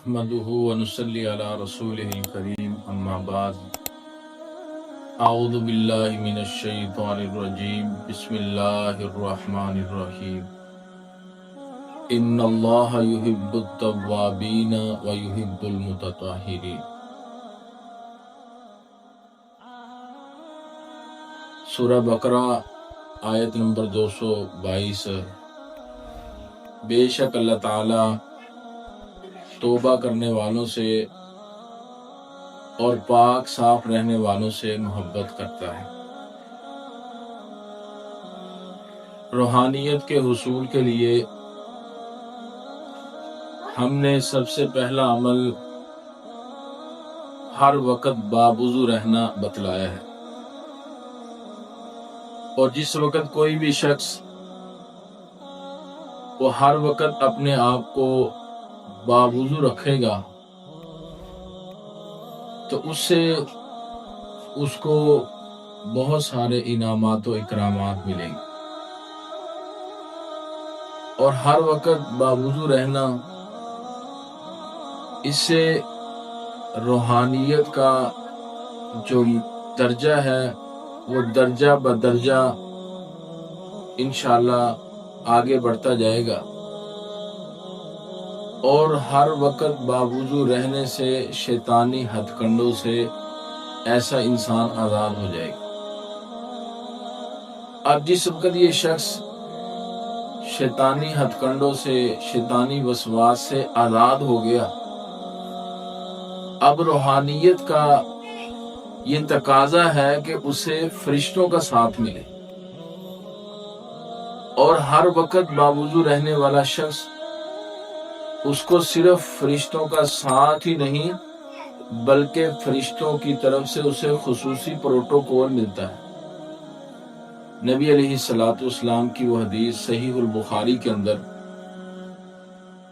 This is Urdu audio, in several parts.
نحمده ونصلي على رسوله الكريم اما بعد اعوذ باللہ من الشیطان الرجیم بسم اللہ الرحمن الرحیم ان اللہ یحب التوابین ویحب المتطہرین۔ سورہ بقرہ آیت نمبر 222۔ بے شک اللہ تعالی توبہ کرنے والوں سے اور پاک صاف رہنے والوں سے محبت کرتا ہے۔ روحانیت کے حصول کے لیے ہم نے سب سے پہلا عمل ہر وقت باوضو رہنا بتلایا ہے، اور جس وقت کوئی بھی شخص وہ ہر وقت اپنے آپ کو باوضو رکھے گا تو اس سے اس کو بہت سارے انعامات و اکرامات ملیں گے، اور ہر وقت باوضو رہنا اس سے روحانیت کا جو درجہ ہے وہ درجہ بدرجہ انشاءاللہ آگے بڑھتا جائے گا، اور ہر وقت باوضو رہنے سے شیطانی ہتھ کنڈوں سے ایسا انسان آزاد ہو جائے گا۔ اب جس وقت یہ شخص شیطانی ہتھ کنڈوں سے، شیطانی وسواس سے آزاد ہو گیا، اب روحانیت کا یہ تقاضا ہے کہ اسے فرشتوں کا ساتھ ملے، اور ہر وقت باوضو رہنے والا شخص اس کو صرف فرشتوں کا ساتھ ہی نہیں بلکہ فرشتوں کی طرف سے اسے خصوصی پروٹوکول ملتا ہے۔ نبی علیہ السلام کی وہ حدیث صحیح البخاری کے اندر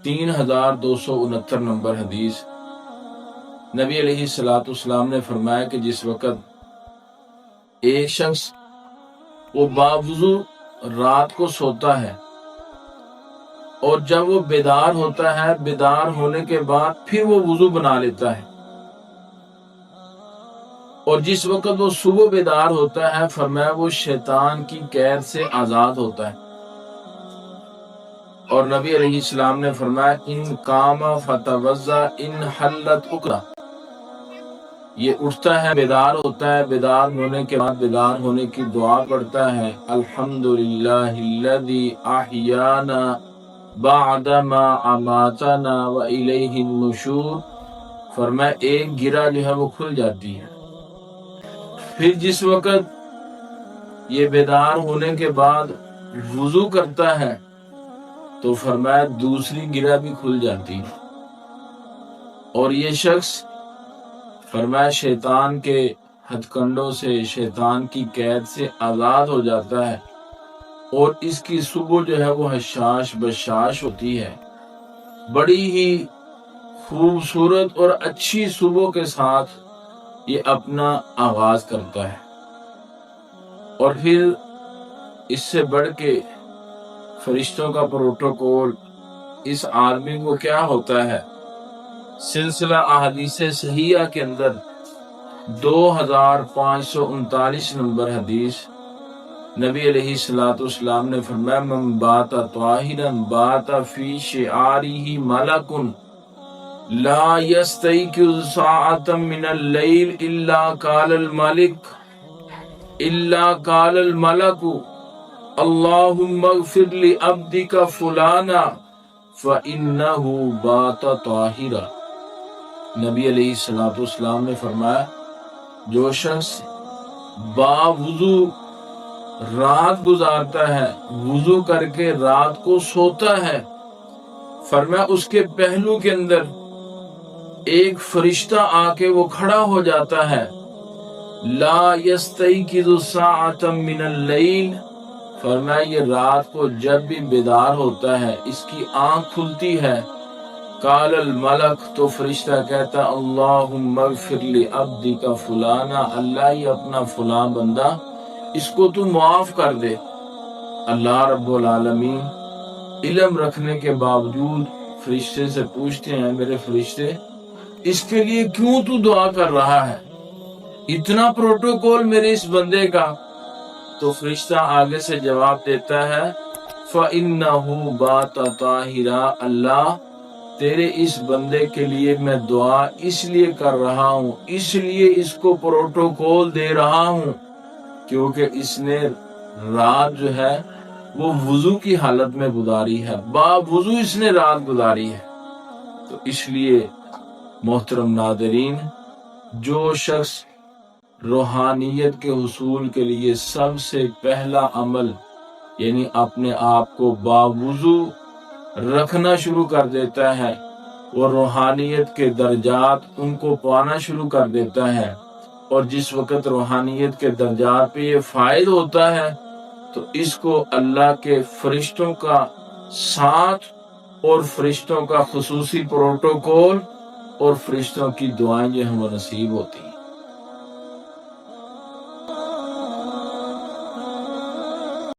3269 نمبر حدیث، نبی علیہ السلام نے فرمایا کہ جس وقت ایک شخص وہ باوضو رات کو سوتا ہے اور جب وہ بیدار ہوتا ہے، بیدار ہونے کے بعد پھر وہ وضو بنا لیتا ہے، اور جس وقت وہ صبح بیدار ہوتا ہے، فرمایا وہ شیطان کی قید سے آزاد ہوتا ہے۔ اور نبی علیہ السلام نے فرمایا ان قام فتوضا ان حلت عقدہ، یہ اٹھتا ہے، بیدار ہوتا ہے، بیدار ہونے کے بعد بیدار ہونے کی دعا پڑھتا ہے، الحمدللہ الذی احیانا بعد ما اماتنا والیہ النشور، فرمایا ایک گرہ جو ہے وہ کھل جاتی ہے۔ پھر جس وقت یہ بیدار ہونے کے بعد وضو کرتا ہے تو فرمایا دوسری گرہ بھی کھل جاتی ہے، اور یہ شخص فرمایا شیطان کے ہتھ کنڈوں سے، شیطان کی قید سے آزاد ہو جاتا ہے، اور اس کی صبح جو ہے وہ حشاش بشاش ہوتی ہے، بڑی ہی خوبصورت اور اچھی صبح کے ساتھ یہ اپنا آغاز کرتا ہے۔ اور پھر اس سے بڑھ کے فرشتوں کا پروٹوکول اس آدمی کو کیا ہوتا ہے؟ سلسلہ احادیث صحیحہ کے اندر 2539 نمبر حدیث، نبی علیہ السلام نے فرمایا من بات طاہرا بات فی شعارہ ملک لا یستیقظ ساعة من اللیل الا قال الملک اللہم اغفر لعبدک فلانا فإنہ بات طاہرا۔ نبی علیہ السلام نے فرمایا جو شخص باوضو رات گزارتا ہے، وضو کر کے رات کو سوتا ہے، فرمایا اس کے پہلو کے اندر ایک فرشتہ آ کے وہ کھڑا ہو جاتا ہے، لا یستیقظ ساعة من اللیل، فرمایا یہ رات کو جب بھی بیدار ہوتا ہے اس کی آنکھ کھلتی ہے، قال الملک، تو فرشتہ کہتا اللہم اغفر لعبدک فلانا، اللہ یہ اپنا فلاں بندہ اس کو تو معاف کر دے۔ اللہ رب العالمین علم رکھنے کے باوجود فرشتے سے پوچھتے ہیں میرے فرشتے اس کے لیے کیوں تو دعا کر رہا ہے، اتنا پروٹوکول میرے اس بندے کا؟ تو فرشتہ آگے سے جواب دیتا ہے فَإِنَّهُ بَاتَ طَاهِرًا، اللہ تیرے اس بندے کے لیے میں دعا اس لیے کر رہا ہوں، اس لیے اس کو پروٹوکول دے رہا ہوں کیونکہ اس نے رات جو ہے وہ وضو کی حالت میں گزاری ہے، با وضو اس نے رات گزاری ہے۔ تو اس لیے محترم ناظرین، جو شخص روحانیت کے حصول کے لیے سب سے پہلا عمل یعنی اپنے آپ کو باوضو رکھنا شروع کر دیتا ہے، وہ روحانیت کے درجات ان کو پانا شروع کر دیتا ہے، اور جس وقت روحانیت کے درجات پہ یہ فائد ہوتا ہے تو اس کو اللہ کے فرشتوں کا ساتھ اور فرشتوں کا خصوصی پروٹوکول اور فرشتوں کی دعائیں جو ہیں وہ نصیب ہوتی ہیں۔